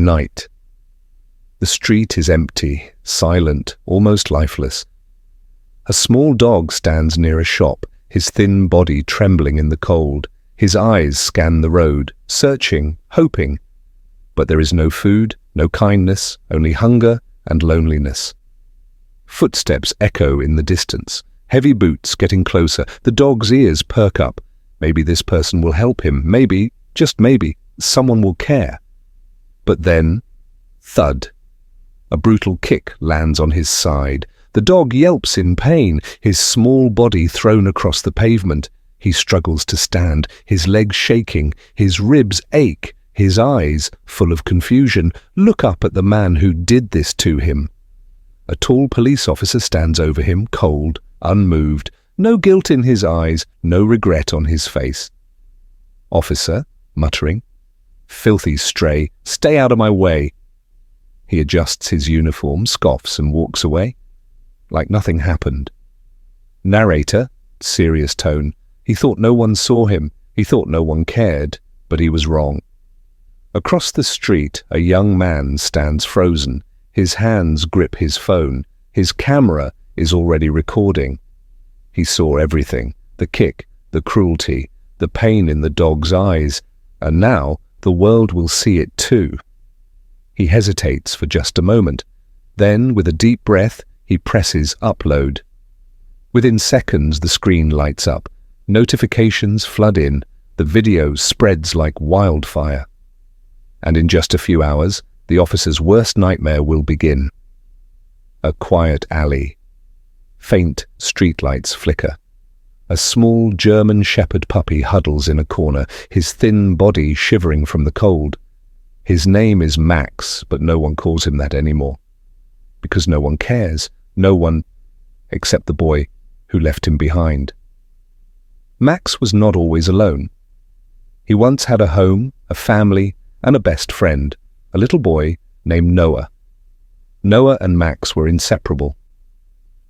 Night. The street is empty, silent, almost lifeless. A small dog stands near a shop, his thin body trembling in the cold. His eyes scan the road, searching, hoping. But there is no food, no kindness, only hunger and loneliness. Footsteps echo in the distance, heavy boots getting closer. The dog's ears perk up. Maybe this person will help him. Maybe, just maybe, someone will care. But then, thud. A brutal kick lands on his side. The dog yelps in pain, his small body thrown across the pavement. He struggles to stand, his legs shaking, his ribs ache, his eyes, full of confusion, look up at the man who did this to him. A tall police officer stands over him, cold, unmoved, no guilt in his eyes, no regret on his face. "Officer," muttering, "filthy stray, stay out of my way." He adjusts his uniform, scoffs and walks away, like nothing happened. Narrator, serious tone, he thought no one saw him, he thought no one cared, but he was wrong. Across the street, a young man stands frozen. His hands grip his phone. His camera is already recording. He saw everything, the kick, the cruelty, the pain in the dog's eyes, and now the world will see it too. He hesitates for just a moment. Then, with a deep breath, he presses upload. Within seconds, the screen lights up. Notifications flood in. The video spreads like wildfire. And in just a few hours, the officer's worst nightmare will begin. A quiet alley. Faint streetlights flicker. A small German shepherd puppy huddles in a corner, his thin body shivering from the cold. His name is Max, but no one calls him that anymore. Because no one cares. No one, except the boy who left him behind. Max was not always alone. He once had a home, a family, and a best friend, a little boy named Noah. Noah and Max were inseparable.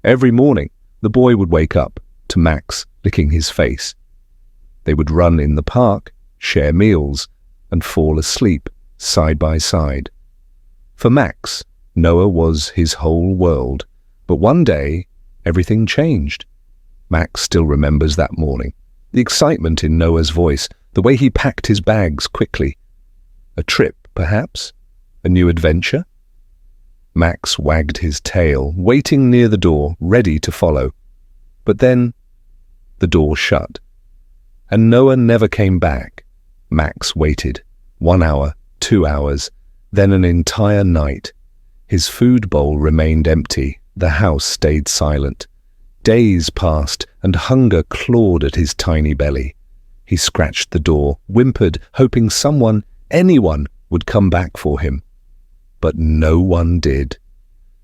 Every morning, the boy would wake up to Max licking his face. They would run in the park, share meals, and fall asleep side by side. For Max, Noah was his whole world. But one day, everything changed. Max still remembers that morning. The excitement in Noah's voice, the way he packed his bags quickly. A trip, perhaps? A new adventure? Max wagged his tail, waiting near the door, ready to follow. But then, the door shut. And Noah never came back. Max waited. 1 hour, 2 hours, then an entire night. His food bowl remained empty. The house stayed silent. Days passed, and hunger clawed at his tiny belly. He scratched the door, whimpered, hoping someone, anyone, would come back for him. But no one did.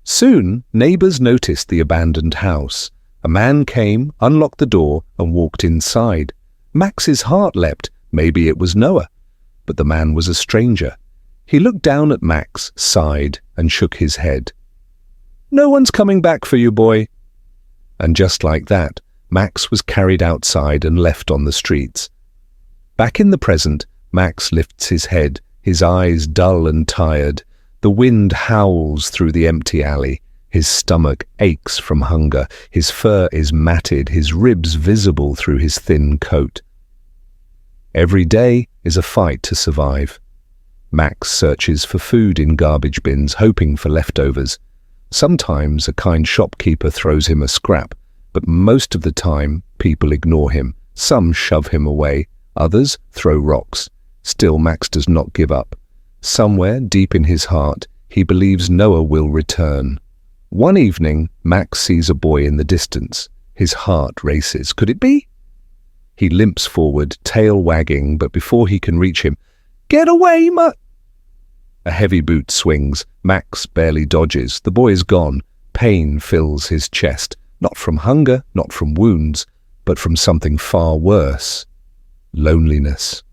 Soon, neighbors noticed the abandoned house. A man came, unlocked the door, and walked inside. Max's heart leapt. Maybe it was Noah. But the man was a stranger. He looked down at Max, sighed, and shook his head. "No one's coming back for you, boy." And just like that, Max was carried outside and left on the streets. Back in the present, Max lifts his head, his eyes dull and tired. The wind howls through the empty alley. His stomach aches from hunger. His fur is matted, his ribs visible through his thin coat. Every day is a fight to survive. Max searches for food in garbage bins, hoping for leftovers. Sometimes a kind shopkeeper throws him a scrap, but most of the time people ignore him. Some shove him away, others throw rocks. Still, Max does not give up. Somewhere deep in his heart, he believes Noah will return. One evening, Max sees a boy in the distance. His heart races. Could it be? He limps forward, tail wagging, but before he can reach him, "Get away, A heavy boot swings. Max barely dodges. The boy is gone. Pain fills his chest, not from hunger, not from wounds, but from something far worse. Loneliness.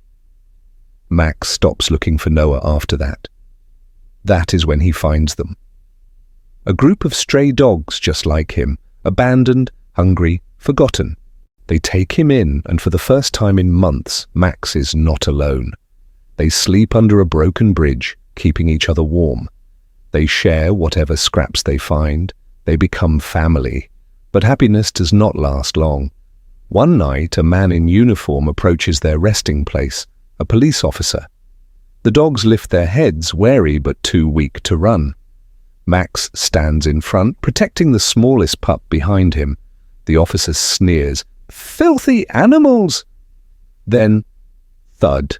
Max stops looking for Noah after that. That is when he finds them. A group of stray dogs just like him, abandoned, hungry, forgotten. They take him in, and for the first time in months, Max is not alone. They sleep under a broken bridge, keeping each other warm. They share whatever scraps they find. They become family. But happiness does not last long. One night, a man in uniform approaches their resting place, a police officer. The dogs lift their heads, wary but too weak to run. Max stands in front, protecting the smallest pup behind him. The officer sneers, "Filthy animals!" Then, thud.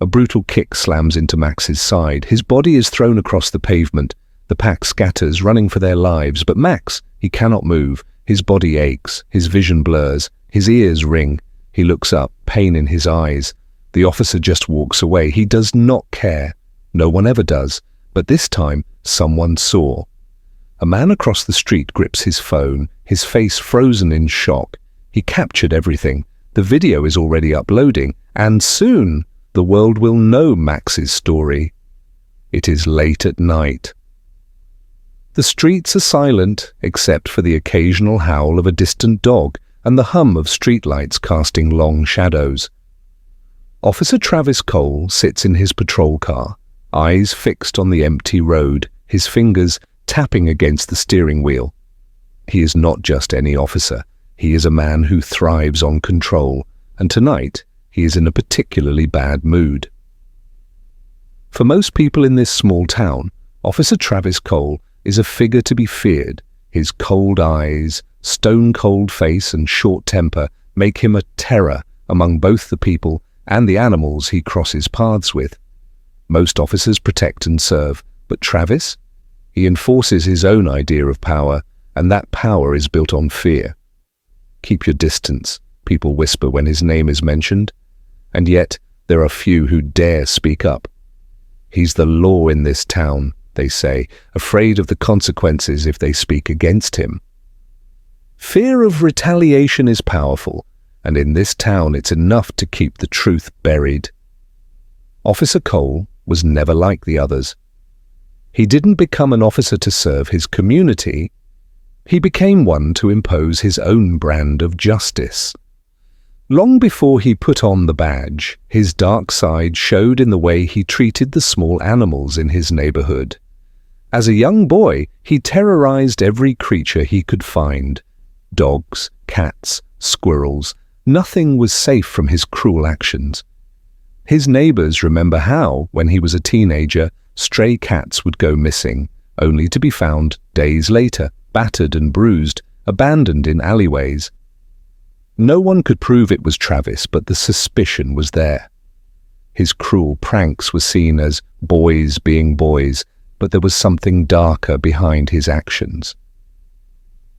A brutal kick slams into Max's side. His body is thrown across the pavement. The pack scatters, running for their lives, but Max, he cannot move. His body aches, his vision blurs, his ears ring. He looks up, pain in his eyes. The officer just walks away. He does not care. No one ever does. But this time, someone saw. A man across the street grips his phone, his face frozen in shock. He captured everything. The video is already uploading, and soon the world will know Max's story. It is late at night. The streets are silent, except for the occasional howl of a distant dog and the hum of streetlights casting long shadows. Officer Travis Cole sits in his patrol car, eyes fixed on the empty road, his fingers tapping against the steering wheel. He is not just any officer. He is a man who thrives on control, and tonight he is in a particularly bad mood. For most people in this small town, Officer Travis Cole is a figure to be feared. His cold eyes, stone-cold face and short temper make him a terror among both the people and the animals he crosses paths with. Most officers protect and serve, but Travis? He enforces his own idea of power, and that power is built on fear. "Keep your distance," people whisper when his name is mentioned, and yet there are few who dare speak up. "He's the law in this town," they say, afraid of the consequences if they speak against him. Fear of retaliation is powerful, and in this town it's enough to keep the truth buried. Officer Cole was never like the others. He didn't become an officer to serve his community. He became one to impose his own brand of justice. Long before he put on the badge, his dark side showed in the way he treated the small animals in his neighborhood. As a young boy, he terrorized every creature he could find. Dogs, cats, squirrels, nothing was safe from his cruel actions. His neighbors remember how, when he was a teenager, stray cats would go missing, only to be found days later, battered and bruised, abandoned in alleyways. No one could prove it was Travis, but the suspicion was there. His cruel pranks were seen as boys being boys, but there was something darker behind his actions.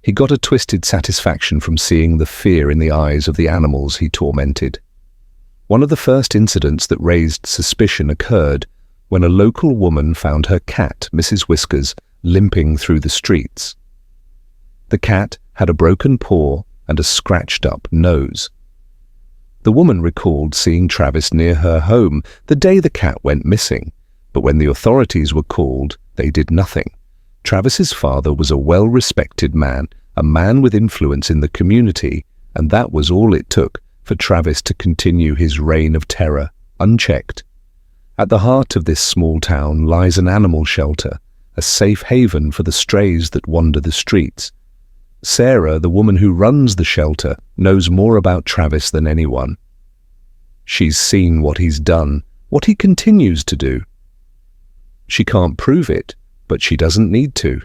He got a twisted satisfaction from seeing the fear in the eyes of the animals he tormented. One of the first incidents that raised suspicion occurred when a local woman found her cat, Mrs. Whiskers, limping through the streets. The cat had a broken paw and a scratched-up nose. The woman recalled seeing Travis near her home the day the cat went missing, but when the authorities were called, they did nothing. Travis's father was a well-respected man, a man with influence in the community, and that was all it took for Travis to continue his reign of terror, unchecked. At the heart of this small town lies an animal shelter, a safe haven for the strays that wander the streets. Sarah, the woman who runs the shelter, knows more about Travis than anyone. She's seen what he's done, what he continues to do. She can't prove it, but she doesn't need to.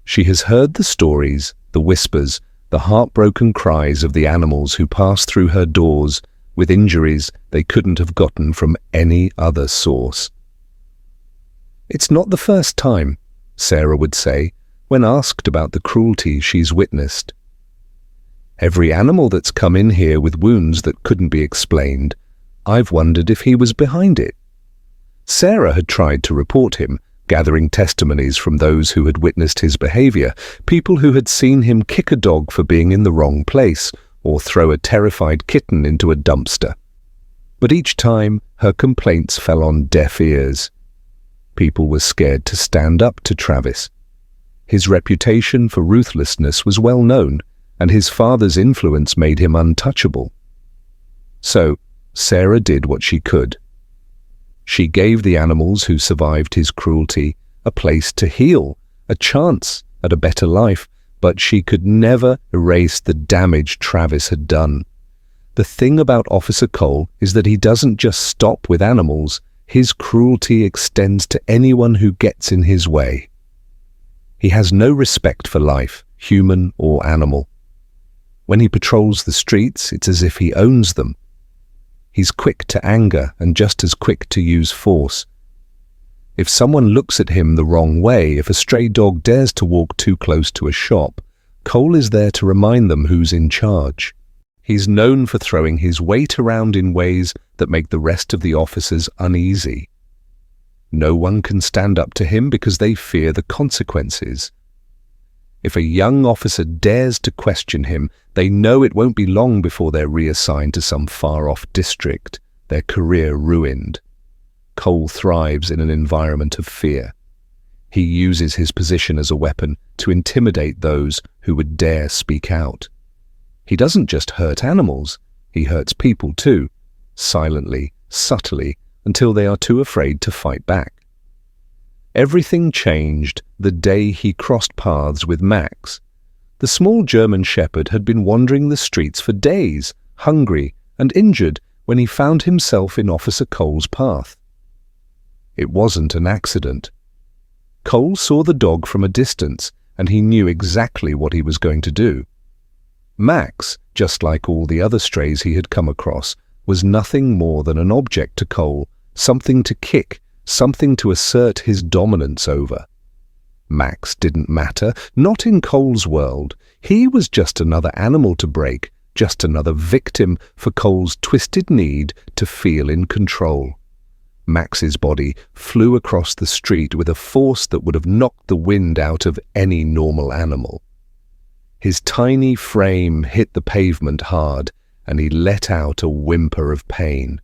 She has heard the stories, the whispers, the heartbroken cries of the animals who pass through her doors with injuries they couldn't have gotten from any other source. "It's not the first time," Sarah would say, when asked about the cruelty she's witnessed. "Every animal that's come in here with wounds that couldn't be explained, I've wondered if he was behind it." Sarah had tried to report him, gathering testimonies from those who had witnessed his behavior, people who had seen him kick a dog for being in the wrong place or throw a terrified kitten into a dumpster. But each time, her complaints fell on deaf ears. People were scared to stand up to Travis. His reputation for ruthlessness was well known, and his father's influence made him untouchable. So, Sarah did what she could. She gave the animals who survived his cruelty a place to heal, a chance at a better life, but she could never erase the damage Travis had done. The thing about Officer Cole is that he doesn't just stop with animals. His cruelty extends to anyone who gets in his way. He has no respect for life, human or animal. When he patrols the streets, it's as if he owns them. He's quick to anger and just as quick to use force. If someone looks at him the wrong way, if a stray dog dares to walk too close to a shop, Cole is there to remind them who's in charge. He's known for throwing his weight around in ways that make the rest of the officers uneasy. No one can stand up to him because they fear the consequences. If a young officer dares to question him, they know it won't be long before they're reassigned to some far-off district, their career ruined. Cole thrives in an environment of fear. He uses his position as a weapon to intimidate those who would dare speak out. He doesn't just hurt animals, he hurts people too, silently, subtly, until they are too afraid to fight back. Everything changed the day he crossed paths with Max. The small German shepherd had been wandering the streets for days, hungry and injured, when he found himself in Officer Cole's path. It wasn't an accident. Cole saw the dog from a distance, and he knew exactly what he was going to do. Max, just like all the other strays he had come across, was nothing more than an object to Cole, something to kick, something to assert his dominance over. Max didn't matter, not in Cole's world. He was just another animal to break, just another victim for Cole's twisted need to feel in control. Max's body flew across the street with a force that would have knocked the wind out of any normal animal. His tiny frame hit the pavement hard, and he let out a whimper of pain.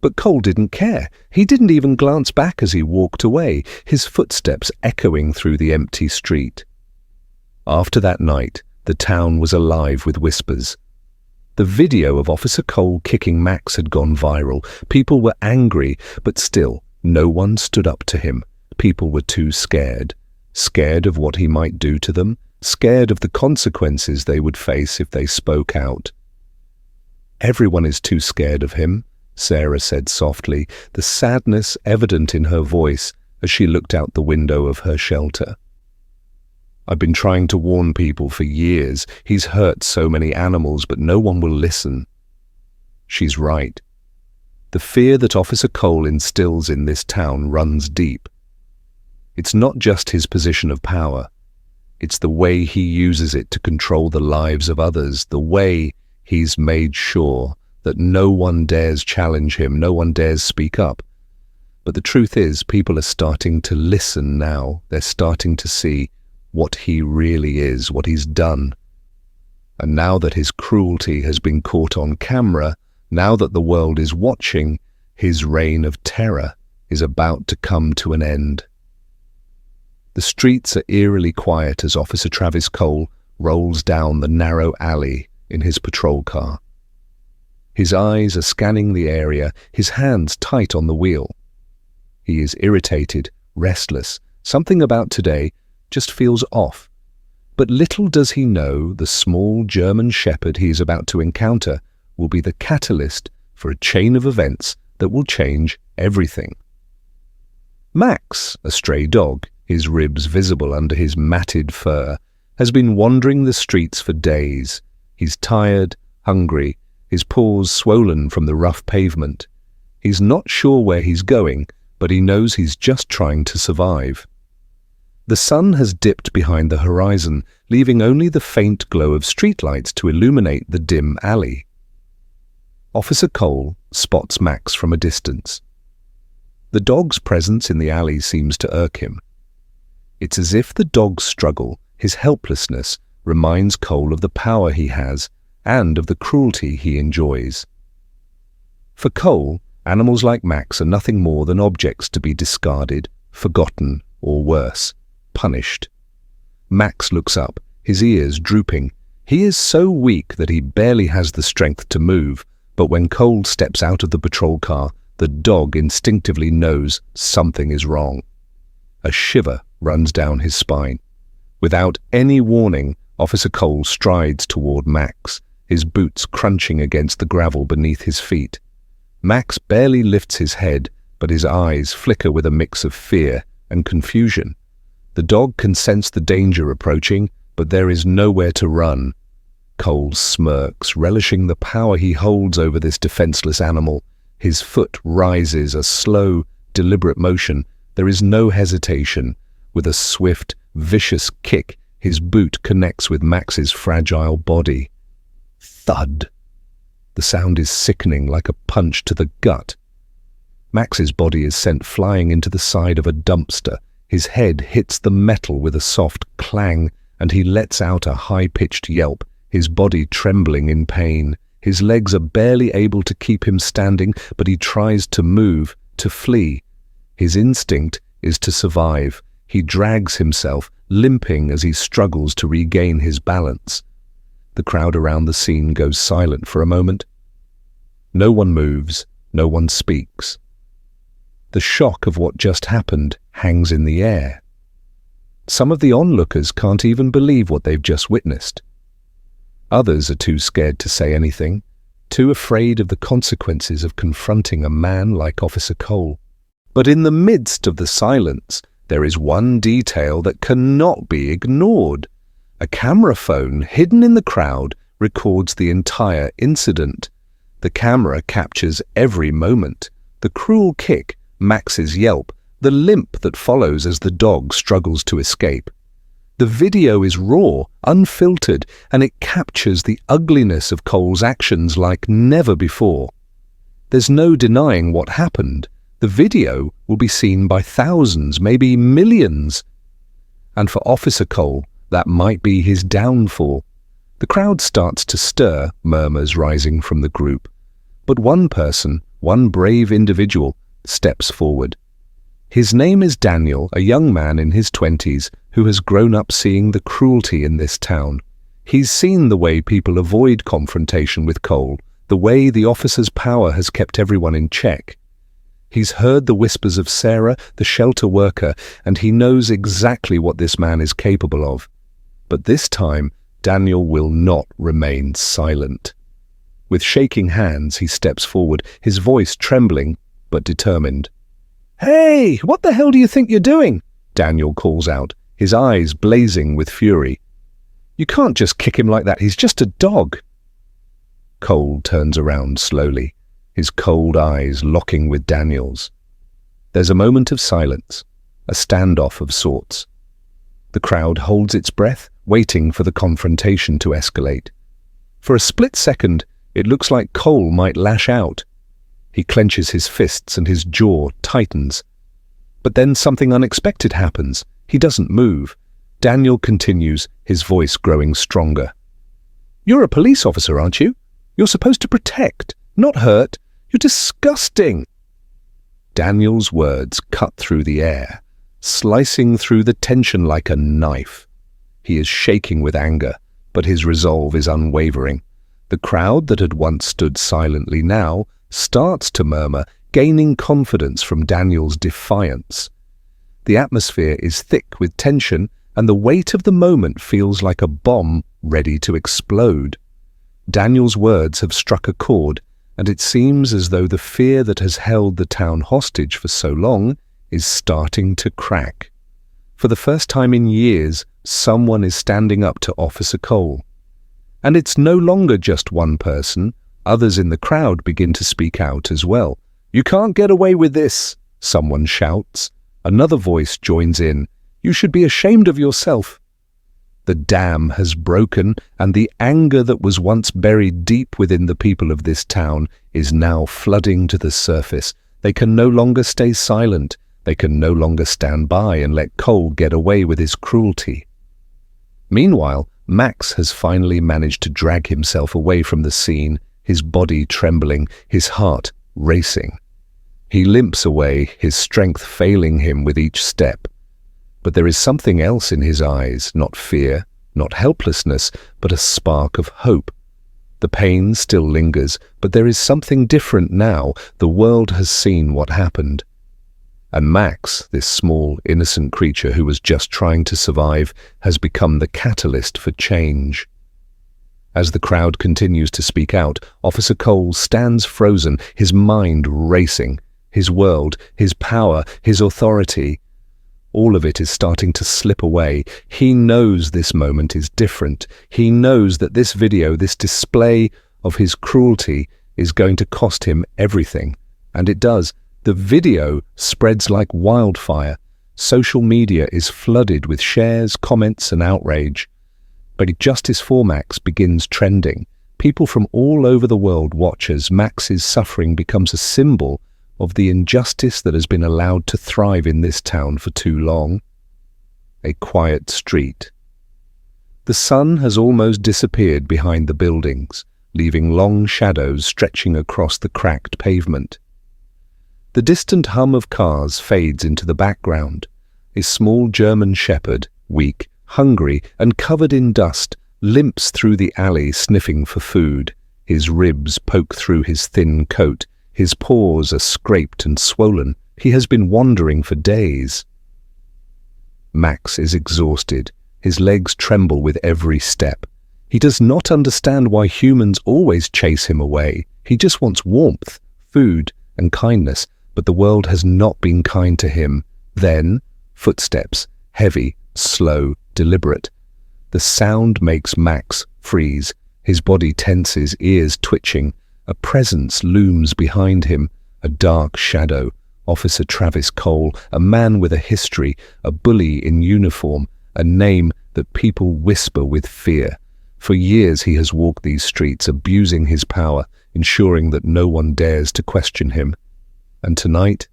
But Cole didn't care. He didn't even glance back as he walked away, his footsteps echoing through the empty street. After that night, the town was alive with whispers. The video of Officer Cole kicking Max had gone viral. People were angry, but still, no one stood up to him. People were too scared. Scared of what he might do to them, scared of the consequences they would face if they spoke out. "Everyone is too scared of him," Sarah said softly, the sadness evident in her voice as she looked out the window of her shelter. "I've been trying to warn people for years. He's hurt so many animals, but no one will listen." She's right. The fear that Officer Cole instills in this town runs deep. It's not just his position of power. It's the way he uses it to control the lives of others, the way he's made sure that no one dares challenge him, no one dares speak up. But the truth is, people are starting to listen now. They're starting to see what he really is, what he's done. And now that his cruelty has been caught on camera, now that the world is watching, his reign of terror is about to come to an end. The streets are eerily quiet as Officer Travis Cole rolls down the narrow alley in his patrol car. His eyes are scanning the area, his hands tight on the wheel. He is irritated, restless. Something about today just feels off. But little does he know the small German shepherd he is about to encounter will be the catalyst for a chain of events that will change everything. Max, a stray dog, his ribs visible under his matted fur, has been wandering the streets for days. He's tired, hungry, his paws swollen from the rough pavement. He's not sure where he's going, but he knows he's just trying to survive. The sun has dipped behind the horizon, leaving only the faint glow of streetlights to illuminate the dim alley. Officer Cole spots Max from a distance. The dog's presence in the alley seems to irk him. It's as if the dog's struggle, his helplessness, reminds Cole of the power he has and of the cruelty he enjoys. For Cole, animals like Max are nothing more than objects to be discarded, forgotten, or worse, punished. Max looks up, his ears drooping. He is so weak that he barely has the strength to move, but when Cole steps out of the patrol car, The dog instinctively knows something is wrong. A shiver runs down his spine. Without any warning, Officer Cole strides toward Max, his boots crunching against the gravel beneath his feet. Max barely lifts his head, but his eyes flicker with a mix of fear and confusion. The dog can sense the danger approaching, but there is nowhere to run. Cole smirks, relishing the power he holds over this defenseless animal. His foot rises, a slow, deliberate motion. There is no hesitation. With a swift, vicious kick, his boot connects with Max's fragile body. Thud! The sound is sickening, like a punch to the gut. Max's body is sent flying into the side of a dumpster. His head hits the metal with a soft clang, and he lets out a high-pitched yelp, his body trembling in pain. His legs are barely able to keep him standing, but he tries to move, to flee. His instinct is to survive. He drags himself, limping as he struggles to regain his balance. The crowd around the scene goes silent for a moment. No one moves, no one speaks. The shock of what just happened hangs in the air. Some of the onlookers can't even believe what they've just witnessed. Others are too scared to say anything, too afraid of the consequences of confronting a man like Officer Cole. But in the midst of the silence, there is one detail that cannot be ignored. A camera phone hidden in the crowd records the entire incident. The camera captures every moment. The cruel kick, Max's yelp, the limp that follows as the dog struggles to escape. The video is raw, unfiltered, and it captures the ugliness of Cole's actions like never before. There's no denying what happened. The video will be seen by thousands, maybe millions. And for Officer Cole, that might be his downfall. The crowd starts to stir, murmurs rising from the group. But one person, one brave individual, steps forward. His name is Daniel, a young man in his 20s who has grown up seeing the cruelty in this town. He's seen the way people avoid confrontation with Cole, the way the officer's power has kept everyone in check. He's heard the whispers of Sarah, the shelter worker, and he knows exactly what this man is capable of. But this time, Daniel will not remain silent. With shaking hands, he steps forward, his voice trembling but determined. "Hey, what the hell do you think you're doing?" Daniel calls out, his eyes blazing with fury. "You can't just kick him like that, he's just a dog." Cole turns around slowly, his cold eyes locking with Daniel's. There's a moment of silence, a standoff of sorts. The crowd holds its breath, waiting for the confrontation to escalate. For a split second, it looks like Cole might lash out. He clenches his fists and his jaw tightens. But then something unexpected happens. He doesn't move. Daniel continues, his voice growing stronger. "You're a police officer, aren't you? You're supposed to protect, not hurt. You're disgusting." Daniel's words cut through the air, slicing through the tension like a knife. He is shaking with anger, but his resolve is unwavering. The crowd that had once stood silently now starts to murmur, gaining confidence from Daniel's defiance. The atmosphere is thick with tension, and the weight of the moment feels like a bomb ready to explode. Daniel's words have struck a chord, and it seems as though the fear that has held the town hostage for so long is starting to crack. For the first time in years, someone is standing up to Officer Cole. And it's no longer just one person. Others in the crowd begin to speak out as well. "You can't get away with this," someone shouts. Another voice joins in. "You should be ashamed of yourself." The dam has broken, and the anger that was once buried deep within the people of this town is now flooding to the surface. They can no longer stay silent. They can no longer stand by and let Cole get away with his cruelty. Meanwhile, Max has finally managed to drag himself away from the scene, his body trembling, his heart racing. He limps away, his strength failing him with each step. But there is something else in his eyes, not fear, not helplessness, but a spark of hope. The pain still lingers, but there is something different now. The world has seen what happened. And Max, this small, innocent creature who was just trying to survive, has become the catalyst for change. As the crowd continues to speak out, Officer Cole stands frozen, his mind racing. His world, his power, his authority, all of it is starting to slip away. He knows this moment is different. He knows that this video, this display of his cruelty, is going to cost him everything. And it does. The video spreads like wildfire. Social media is flooded with shares, comments, and outrage. But justice for Max begins trending. People from all over the world watch as Max's suffering becomes a symbol of the injustice that has been allowed to thrive in this town for too long. A quiet street. The sun has almost disappeared behind the buildings, leaving long shadows stretching across the cracked pavement. The distant hum of cars fades into the background. A small German shepherd, weak, hungry, and covered in dust, limps through the alley sniffing for food. His ribs poke through his thin coat. His paws are scraped and swollen. He has been wandering for days. Max is exhausted. His legs tremble with every step. He does not understand why humans always chase him away. He just wants warmth, food, and kindness, but the world has not been kind to him. Then, footsteps, heavy, slow, deliberate. The sound makes Max freeze. His body tenses, ears twitching. A presence looms behind him, a dark shadow. Officer Travis Cole, a man with a history, a bully in uniform, a name that people whisper with fear. For years he has walked these streets, abusing his power, ensuring that no one dares to question him. And tonight,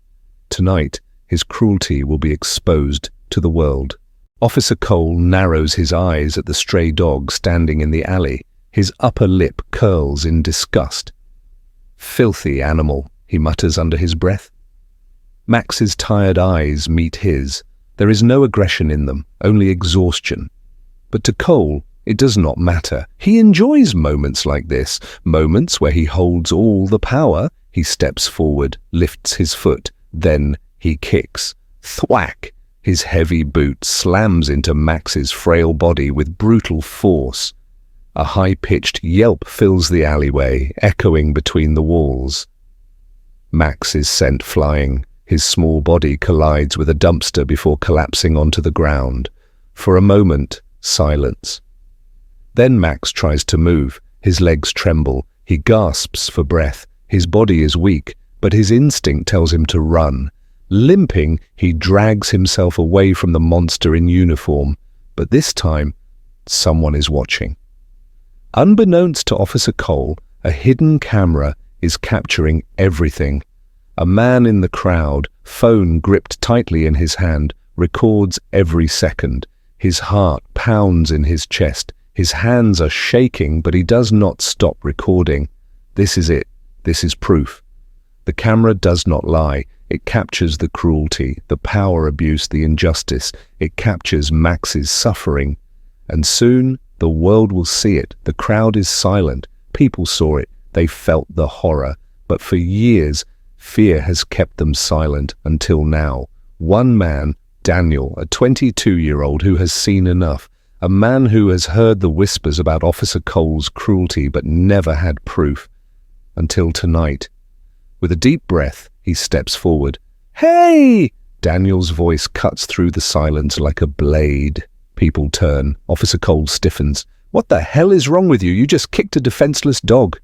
his cruelty will be exposed to the world. Officer Cole narrows his eyes at the stray dog standing in the alley. His upper lip curls in disgust. "Filthy animal," he mutters under his breath. Max's tired eyes meet his. There is no aggression in them, only exhaustion. But to Cole, it does not matter. He enjoys moments like this, moments where he holds all the power. He steps forward, lifts his foot, then he kicks. Thwack! His heavy boot slams into Max's frail body with brutal force. A high-pitched yelp fills the alleyway, echoing between the walls. Max is sent flying. His small body collides with a dumpster before collapsing onto the ground. For a moment, silence. Then Max tries to move. His legs tremble. He gasps for breath. His body is weak, but his instinct tells him to run. Limping, he drags himself away from the monster in uniform. But this time, someone is watching. Unbeknownst to Officer Cole, a hidden camera is capturing everything. A man in the crowd, phone gripped tightly in his hand, records every second. His heart pounds in his chest. His hands are shaking, but he does not stop recording. This is it. This is proof. The camera does not lie. It captures the cruelty, the power abuse, the injustice. It captures Max's suffering. And soon, the world will see it. The crowd is silent. People saw it. They felt the horror. But for years, fear has kept them silent until now. One man, Daniel, a 22-year-old who has seen enough, a man who has heard the whispers about Officer Cole's cruelty but never had proof. Until tonight. With a deep breath, he steps forward. "Hey!" Daniel's voice cuts through the silence like a blade. People turn. Officer Cole stiffens. "What the hell is wrong with you? You just kicked a defenseless dog."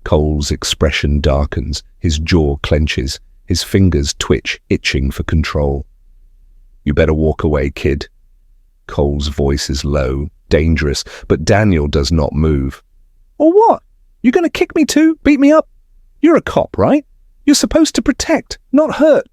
Cole's expression darkens. His jaw clenches. His fingers twitch, itching for control. "You better walk away, kid." Cole's voice is low, dangerous, but Daniel does not move. "Or what? You gonna kick me too? Beat me up? You're a cop, right? You're supposed to protect, not hurt."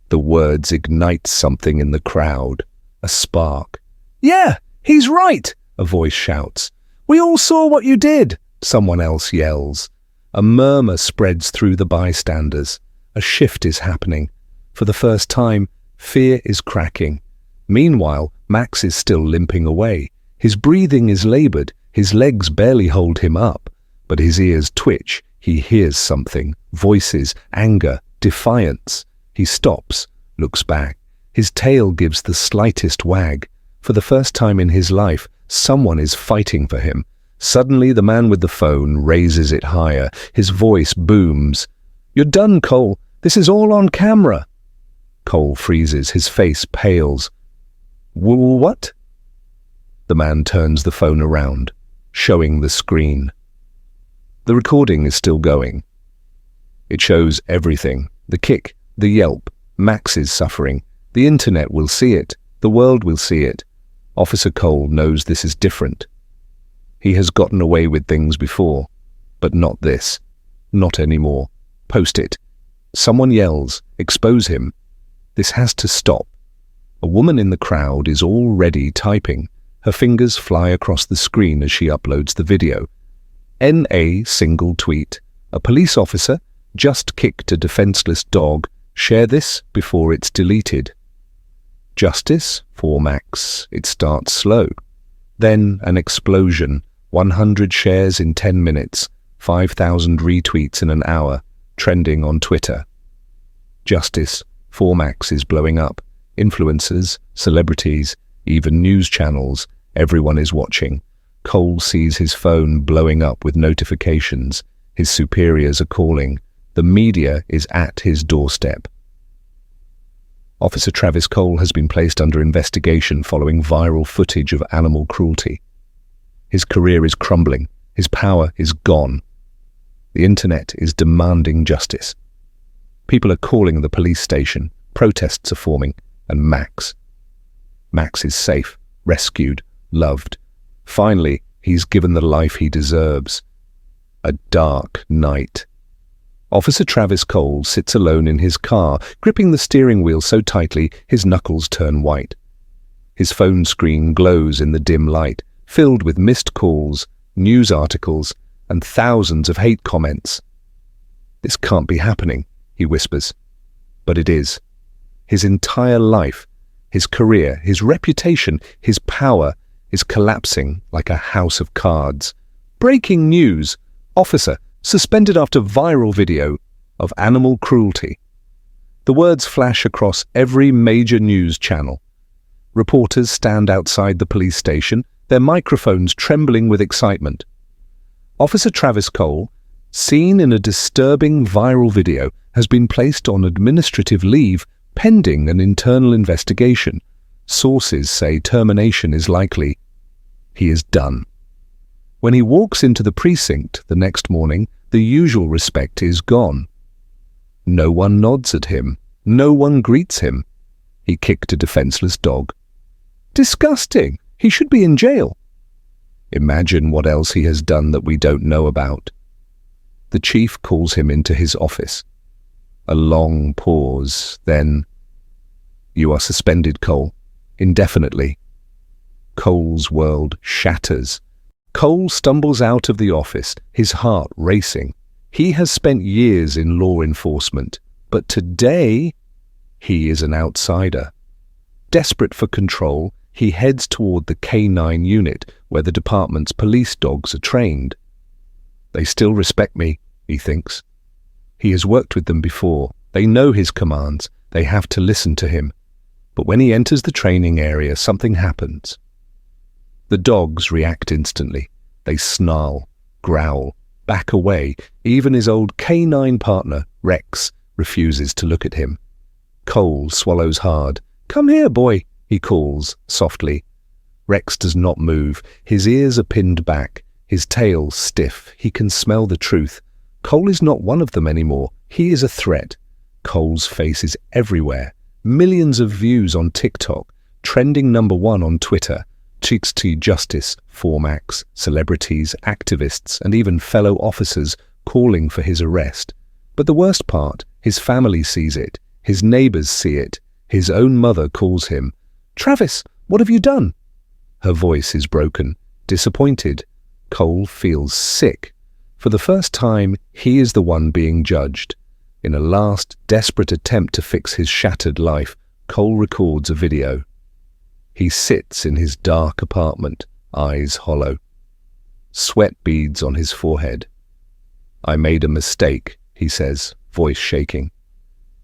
The words ignite something in the crowd. A spark. "Yeah, he's right," a voice shouts. "We all saw what you did," someone else yells. A murmur spreads through the bystanders. A shift is happening. For the first time, fear is cracking. Meanwhile, Max is still limping away. His breathing is labored. His legs barely hold him up, but his ears twitch. He hears something, voices, anger, defiance. He stops, looks back. His tail gives the slightest wag. For the first time in his life, someone is fighting for him. Suddenly, the man with the phone raises it higher. His voice booms. "You're done, Cole. This is all on camera." Cole freezes. His face pales. What? The man turns the phone around, showing the screen. The recording is still going. It shows everything. The kick, the yelp, Max's suffering. The internet will see it. The world will see it. Officer Cole knows this is different. He has gotten away with things before, but not this. Not anymore. Post it. Someone yells, "Expose him." This has to stop. A woman in the crowd is already typing. Her fingers fly across the screen as she uploads the video. NA single tweet. A police officer just kicked a defenseless dog. Share this before it's deleted. Justice for Max. It starts slow. Then an explosion. 100 shares in 10 minutes. 5,000 retweets in an hour. Trending on Twitter. Justice for Max is blowing up. Influencers, celebrities, even news channels. Everyone is watching. Cole sees his phone blowing up with notifications. His superiors are calling. The media is at his doorstep. Officer Travis Cole has been placed under investigation following viral footage of animal cruelty. His career is crumbling. His power is gone. The internet is demanding justice. People are calling the police station. Protests are forming. And Max is safe, rescued, loved. Finally, he's given the life he deserves. A dark night. Officer Travis Cole sits alone in his car, gripping the steering wheel so tightly his knuckles turn white. His phone screen glows in the dim light, filled with missed calls, news articles, and thousands of hate comments. "This can't be happening," he whispers. But it is. His entire life, his career, his reputation, his power is collapsing like a house of cards. Breaking news! Officer suspended after viral video of animal cruelty. The words flash across every major news channel. Reporters stand outside the police station, their microphones trembling with excitement. Officer Travis Cole, seen in a disturbing viral video, has been placed on administrative leave pending an internal investigation. Sources say termination is likely. He is done. When he walks into the precinct the next morning, the usual respect is gone. No one nods at him. No one greets him. He kicked a defenseless dog. Disgusting! He should be in jail. Imagine what else he has done that we don't know about. The chief calls him into his office. A long pause, then, "You are suspended, Cole, indefinitely." Cole's world shatters. Cole stumbles out of the office, his heart racing. He has spent years in law enforcement, but today he is an outsider. Desperate for control, he heads toward the K9 unit, where the department's police dogs are trained. They still respect me, he thinks. He has worked with them before. They know his commands. They have to listen to him. But when he enters the training area, something happens. The dogs react instantly. They snarl, growl, back away. Even his old K9 partner, Rex, refuses to look at him. Cole swallows hard. "Come here, boy," he calls softly. Rex does not move. His ears are pinned back, his tail stiff. He can smell the truth. Cole is not one of them anymore. He is a threat. Cole's face is everywhere. Millions of views on TikTok, trending #1 on Twitter. Cheeks to justice for Max, celebrities, activists, and even fellow officers calling for his arrest. But the worst part, his family sees it. His neighbors see it. His own mother calls him. "Travis, what have you done?" Her voice is broken, disappointed. Cole feels sick. For the first time, he is the one being judged. In a last, desperate attempt to fix his shattered life, Cole records a video. He sits in his dark apartment, eyes hollow. Sweat beads on his forehead. "I made a mistake," he says, voice shaking.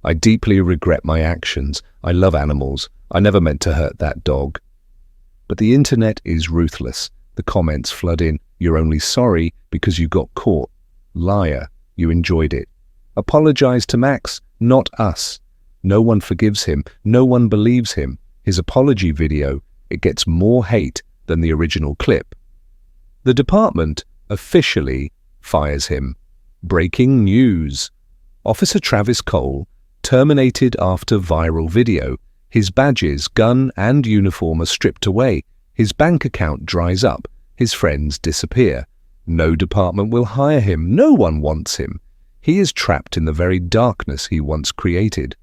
"I deeply regret my actions. I love animals. I never meant to hurt that dog." But the internet is ruthless. The comments flood in. "You're only sorry because you got caught. Liar, you enjoyed it. Apologize to Max, not us." No one forgives him. No one believes him. His apology video, it gets more hate than the original clip. The department officially fires him. Breaking news. Officer Travis Cole terminated after viral video. His badges, gun and uniform are stripped away. His bank account dries up. His friends disappear. No department will hire him. No one wants him. He is trapped in the very darkness he once created.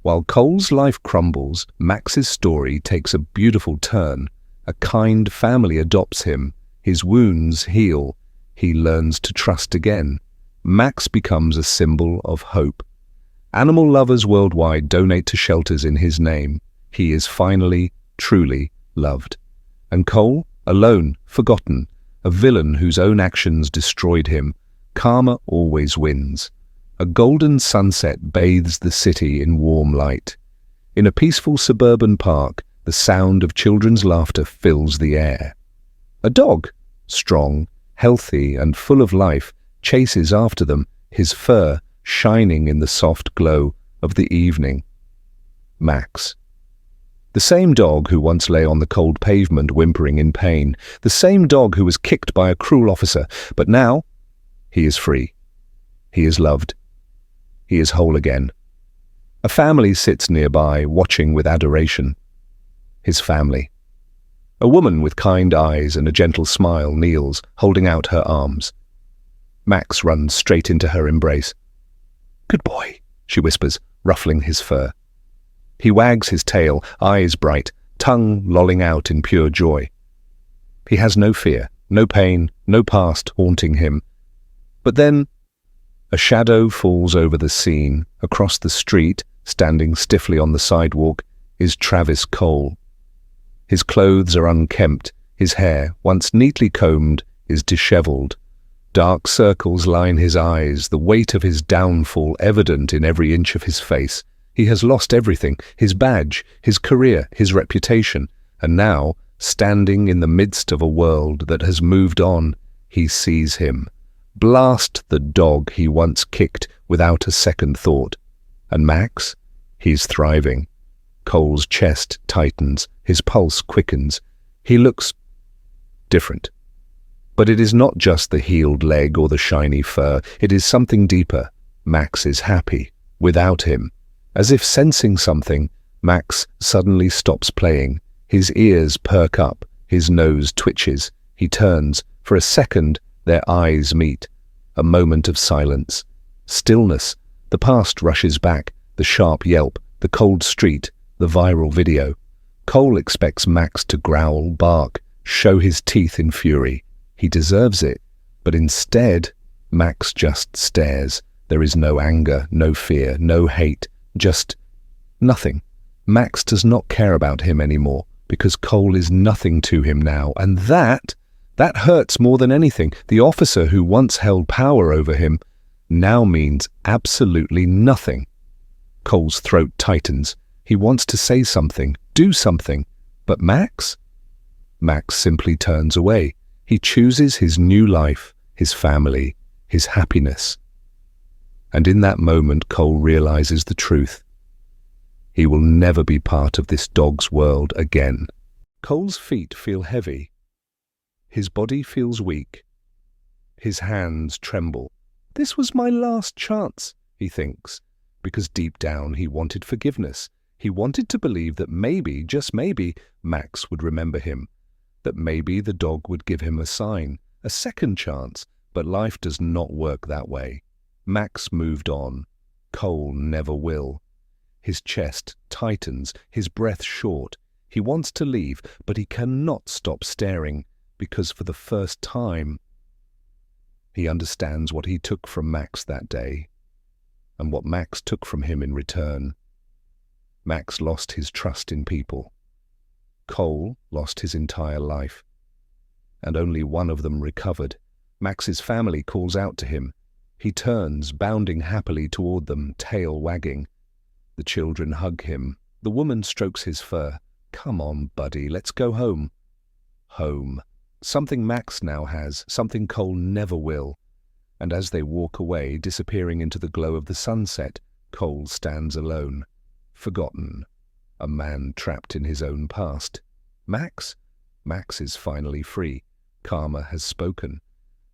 While Cole's life crumbles, Max's story takes a beautiful turn. A kind family adopts him. His wounds heal. He learns to trust again. Max becomes a symbol of hope. Animal lovers worldwide donate to shelters in his name. He is finally, truly loved. And Cole, alone, forgotten, a villain whose own actions destroyed him. Karma always wins. A golden sunset bathes the city in warm light. In a peaceful suburban park, the sound of children's laughter fills the air. A dog, strong, healthy, and full of life, chases after them, his fur shining in the soft glow of the evening. Max. The same dog who once lay on the cold pavement whimpering in pain, the same dog who was kicked by a cruel officer, but now he is free. He is loved. He is whole again. A family sits nearby, watching with adoration. His family. A woman with kind eyes and a gentle smile kneels, holding out her arms. Max runs straight into her embrace. "Good boy," she whispers, ruffling his fur. He wags his tail, eyes bright, tongue lolling out in pure joy. He has no fear, no pain, no past haunting him. But then, a shadow falls over the scene. Across the street, standing stiffly on the sidewalk, is Travis Cole. His clothes are unkempt. His hair, once neatly combed, is disheveled. Dark circles line his eyes, the weight of his downfall evident in every inch of his face. He has lost everything, his badge, his career, his reputation, and now, standing in the midst of a world that has moved on, he sees him. Blast the dog he once kicked without a second thought. And Max? He's thriving. Cole's chest tightens, his pulse quickens. He looks different. But it is not just the healed leg or the shiny fur. It is something deeper. Max is happy, without him. As if sensing something, Max suddenly stops playing. His ears perk up, his nose twitches. He turns. For a second, their eyes meet. A moment of silence. Stillness. The past rushes back. The sharp yelp, the cold street, the viral video. Cole expects Max to growl, bark, show his teeth in fury. He deserves it. But instead, Max just stares. There is no anger, no fear, no hate. Just nothing. Max does not care about him anymore because Cole is nothing to him now, and that hurts more than anything. The officer who once held power over him now means absolutely nothing. Cole's throat tightens. He wants to say something, do something, but Max? Max simply turns away. He chooses his new life, his family, his happiness. And in that moment, Cole realizes the truth. He will never be part of this dog's world again. Cole's feet feel heavy. His body feels weak. His hands tremble. This was my last chance, he thinks, because deep down he wanted forgiveness. He wanted to believe that maybe, just maybe, Max would remember him, that maybe the dog would give him a sign, a second chance, but life does not work that way. Max moved on. Cole never will. His chest tightens, his breath short. He wants to leave, but he cannot stop staring, because for the first time, he understands what he took from Max that day, and what Max took from him in return. Max lost his trust in people. Cole lost his entire life. and only one of them recovered. Max's family calls out to him. He turns, bounding happily toward them, tail wagging. The children hug him. The woman strokes his fur. "Come on, buddy, let's go home." Home. Something Max now has, something Cole never will. And as they walk away, disappearing into the glow of the sunset, Cole stands alone, forgotten, a man trapped in his own past. Max? Max is finally free. Karma has spoken.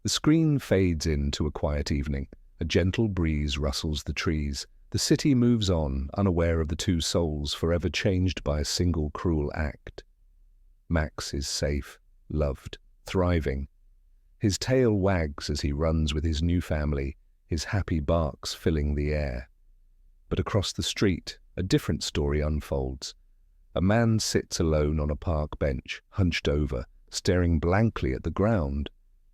The screen fades into a quiet evening. A gentle breeze rustles the trees. The city moves on, unaware of the two souls forever changed by a single cruel act. Max is safe, loved, thriving. His tail wags as he runs with his new family, his happy barks filling the air. But across the street, a different story unfolds. A man sits alone on a park bench, hunched over, staring blankly at the ground.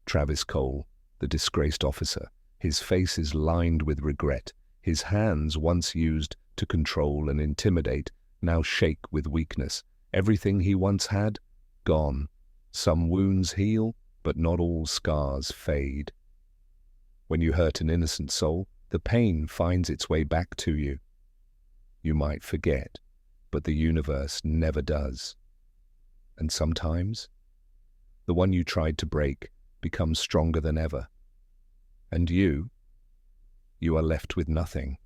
Travis Cole, the disgraced officer. His face is lined with regret. His hands, once used to control and intimidate, now shake with weakness. Everything he once had, gone. Some wounds heal, but not all scars fade. When you hurt an innocent soul, the pain finds its way back to you. You might forget, but the universe never does. And sometimes, the one you tried to break becomes stronger than ever. And you are left with nothing.